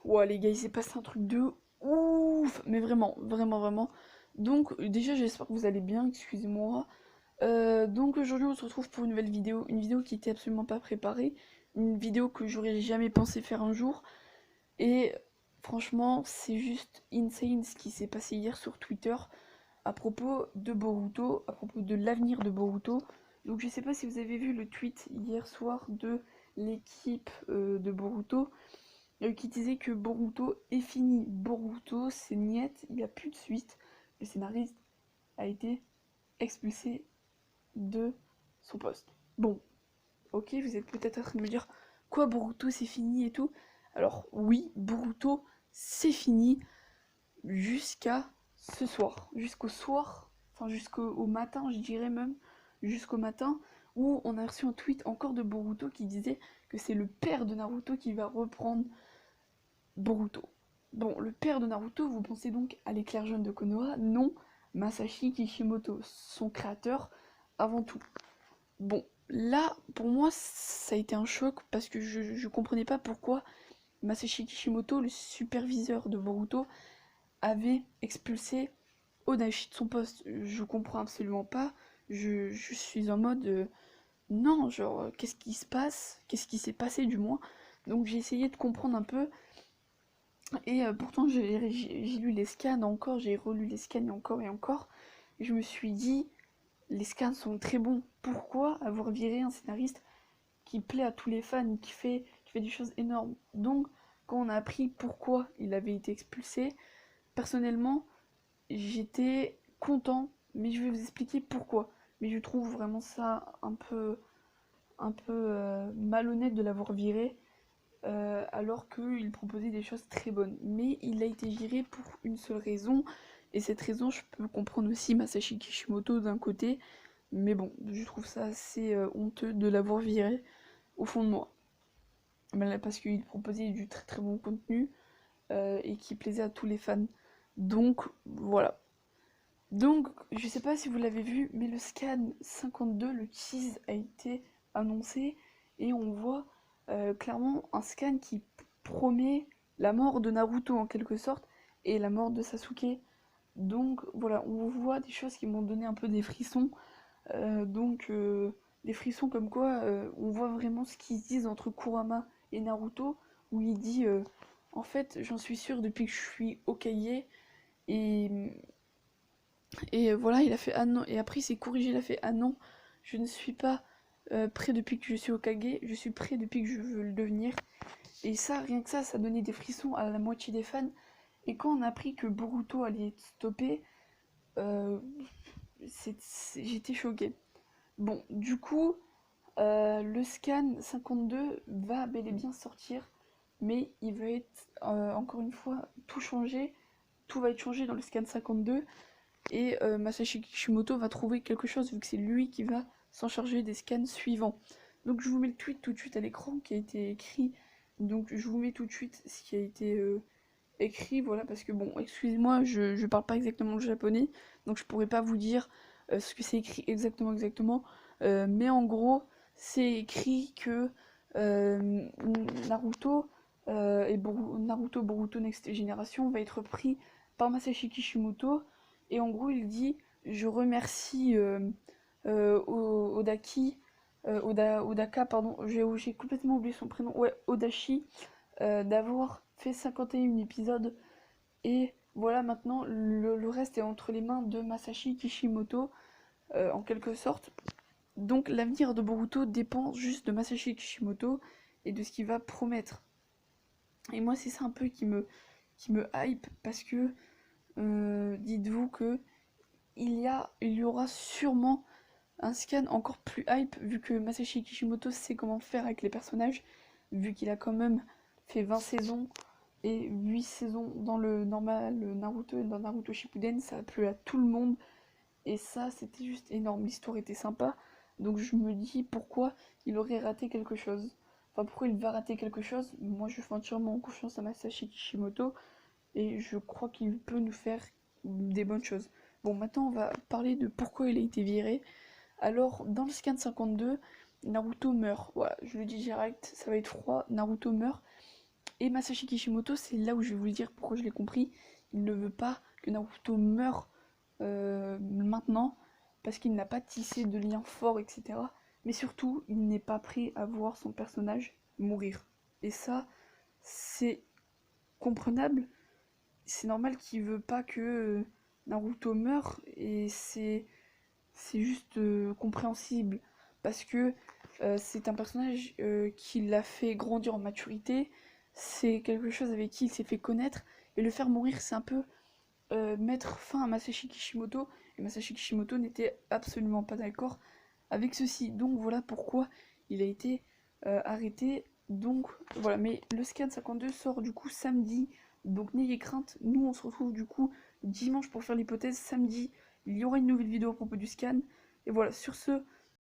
Ouah les gars, il s'est passé un truc de ouf, mais vraiment, vraiment, vraiment. Donc déjà j'espère que vous allez bien, excusez-moi. Donc aujourd'hui on se retrouve pour une vidéo qui était absolument pas préparée, une vidéo que j'aurais jamais pensé faire un jour. Et franchement c'est juste insane ce qui s'est passé hier sur Twitter à propos de Boruto, à propos de l'avenir de Boruto. Donc je sais pas si vous avez vu le tweet hier soir de l'équipe de Boruto qui disait que Boruto est fini. Boruto, c'est niet, il n'y a plus de suite. Le scénariste a été expulsé de son poste. Bon, ok, vous êtes peut-être en train de me dire quoi, Boruto, c'est fini et tout. Alors, oui, Boruto, c'est fini jusqu'à ce soir. Jusqu'au soir, enfin jusqu'au matin, je dirais même, jusqu'au matin, où on a reçu un tweet encore de Boruto qui disait que c'est le père de Naruto qui va reprendre Boruto. Bon, le père de Naruto, vous pensez donc à l'éclair jaune de Konoha? Non, Masashi Kishimoto, son créateur avant tout. Bon, là, pour moi, ça a été un choc parce que je comprenais pas pourquoi Masashi Kishimoto, le superviseur de Boruto, avait expulsé Odachi de son poste. Je comprends absolument pas. Je suis en mode non, genre, qu'est-ce qui se passe? Qu'est-ce qui s'est passé du moins? Donc j'ai essayé de comprendre un peu. Et pourtant, j'ai lu les scans encore, j'ai relu les scans encore et encore. Et je me suis dit, les scans sont très bons. Pourquoi avoir viré un scénariste qui plaît à tous les fans, qui fait des choses énormes? Donc, quand on a appris pourquoi il avait été expulsé, personnellement, j'étais content, mais je vais vous expliquer pourquoi. Mais je trouve vraiment ça un peu malhonnête de l'avoir viré alors qu'il proposait des choses très bonnes. Mais il a été viré pour une seule raison, et cette raison, je peux comprendre aussi Masashi Kishimoto d'un côté, mais bon, je trouve ça assez honteux de l'avoir viré au fond de moi. Parce qu'il proposait du très très bon contenu et qui plaisait à tous les fans. Donc voilà. Donc, je sais pas si vous l'avez vu, mais le scan 52, le cheese a été annoncé et on voit clairement un scan qui promet la mort de Naruto en quelque sorte et la mort de Sasuke. Donc voilà, on voit des choses qui m'ont donné un peu des frissons. Des frissons comme quoi on voit vraiment ce qu'ils se disent entre Kurama et Naruto, où il dit en fait, j'en suis sûr depuis que je suis Hokage et voilà, il a fait ah non, et après il s'est corrigé, il a fait ah non, je ne suis pas prêt depuis que je suis Hokage, je suis prêt depuis que je veux le devenir. Et ça, rien que ça donnait des frissons à la moitié des fans. Et quand on a appris que Boruto allait être stoppé, euh, j'étais choquée. Bon, du coup, le scan 52 va bel et bien sortir, mais il va être, encore une fois, tout changé. Tout va être changé dans le scan 52. Et Masashi Kishimoto va trouver quelque chose vu que c'est lui qui va s'en charger des scans suivants. Donc je vous mets le tweet tout de suite à l'écran qui a été écrit. Donc je vous mets tout de suite ce qui a été écrit, voilà, parce que bon, excusez-moi, je parle pas exactement le japonais, donc je pourrais pas vous dire ce que c'est écrit exactement, mais en gros, c'est écrit que euh, Naruto Naruto Boruto Next Generation va être pris par Masashi Kishimoto, et en gros, il dit je remercie Odaki, Odaka, pardon, j'ai complètement oublié son prénom, ouais, Odashi, d'avoir fait 51 épisodes. Et voilà, maintenant, le reste est entre les mains de Masashi Kishimoto, en quelque sorte. Donc l'avenir de Boruto dépend juste de Masashi Kishimoto et de ce qu'il va promettre. Et moi, c'est ça un peu qui me hype, parce que dites-vous que il y aura sûrement un scan encore plus hype, vu que Masashi Kishimoto sait comment faire avec les personnages, vu qu'il a quand même fait 20 saisons et 8 saisons dans le normal le Naruto et dans Naruto Shippuden, ça a plu à tout le monde, et ça c'était juste énorme, l'histoire était sympa, donc je me dis pourquoi il aurait raté quelque chose. Enfin, pourquoi il va rater quelque chose? Moi je fais entièrement confiance à Masashi Kishimoto, et je crois qu'il peut nous faire des bonnes choses. Bon, maintenant on va parler de pourquoi il a été viré. Alors, dans le scan 52, Naruto meurt. Voilà, je le dis direct, ça va être froid, Naruto meurt. Et Masashi Kishimoto, c'est là où je vais vous dire pourquoi je l'ai compris. Il ne veut pas que Naruto meure maintenant, parce qu'il n'a pas tissé de lien fort, etc. Mais surtout, il n'est pas prêt à voir son personnage mourir. Et ça, c'est comprenable. C'est normal qu'il veut pas que Naruto meure, et c'est juste compréhensible. Parce que c'est un personnage qui l'a fait grandir en maturité, c'est quelque chose avec qui il s'est fait connaître, et le faire mourir, c'est un peu mettre fin à Masashi Kishimoto, et Masashi Kishimoto n'était absolument pas d'accord avec ceci. Donc voilà pourquoi il a été arrêté. Donc voilà, mais le scan 52 sort du coup samedi, donc n'ayez crainte, nous on se retrouve du coup dimanche pour faire l'hypothèse. Samedi, il y aura une nouvelle vidéo à propos du scan. Et voilà, sur ce,